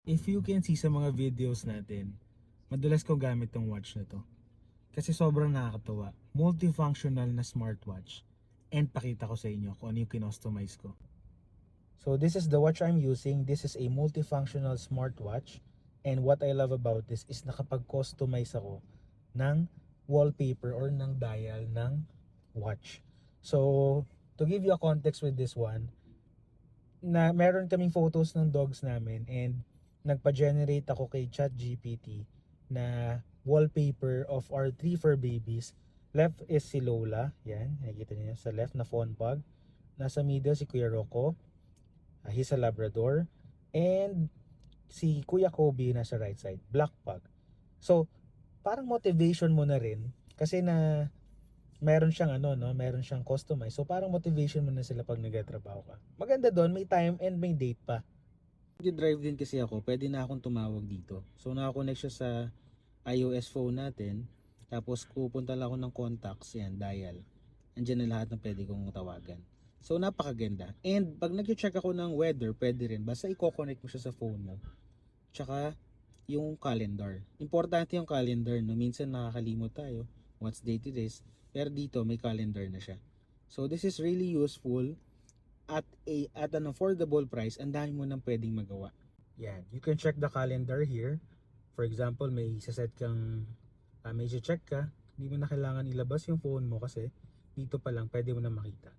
If you can see sa mga videos natin, madalas ko gamit tong watch na to. Kasi sobrang nakakatuwa. Multifunctional na smartwatch. And pakita ko sa inyo kung ano yung kinostomize ko. So this is the watch I'm using. This is a multifunctional smartwatch. And what I love about this is nakapag-customize ako ng wallpaper or ng dial ng watch. So to give you a context with this one, na meron kaming photos ng dogs namin and nagpa-generate ako kay ChatGPT na wallpaper of our 3 fur babies. Left is si Lola, yan, nakikita niyo sa left na fawn pug. Nasa middle si Kuya Rocco, he's a Labrador, and si Kuya Kobe nasa right side, black pug. So, parang motivation mo na rin kasi na meron siyang meron siyang customize. So parang motivation mo na sila pag nagtatrabaho ka. Maganda doon, may time and may date pa. Nag-drive din kasi ako, pwede na akong tumawag dito. So nakakonect siya sa iOS phone natin. Tapos pupunta lang ako ng contacts, yan, dial. Andiyan na lahat ng pwede kong tawagan. So napakaganda. And pag nag-check ako ng weather, pwede rin. Basta i-connect mo siya sa phone mo. Tsaka yung calendar. Importante yung calendar, no? Minsan nakakalimot tayo. What's date it is? Pero dito may calendar na siya. So this is really useful at an affordable price. Ang dami mo nang pwedeng magawa. Yan, you can check the calendar here. For example, may set kang may check ka, hindi mo na kailangan ilabas yung phone mo kasi dito pa lang pwede mo na makita.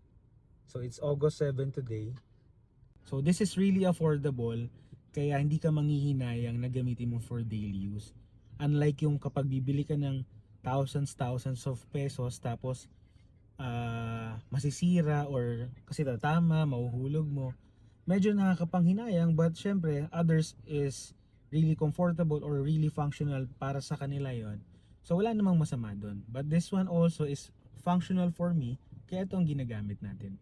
So it's August 7 today. So this is really affordable kaya hindi ka manghihinayang na gamitin mo for daily use. Unlike yung kapag bibili ka ng thousands of pesos tapos masisira or kasi tatama, mahuhulog mo. Medyo nakakapanghinayang but syempre others is really comfortable or really functional para sa kanila yon. So wala namang masama doon. But this one also is functional for me kaya ito ang ginagamit natin.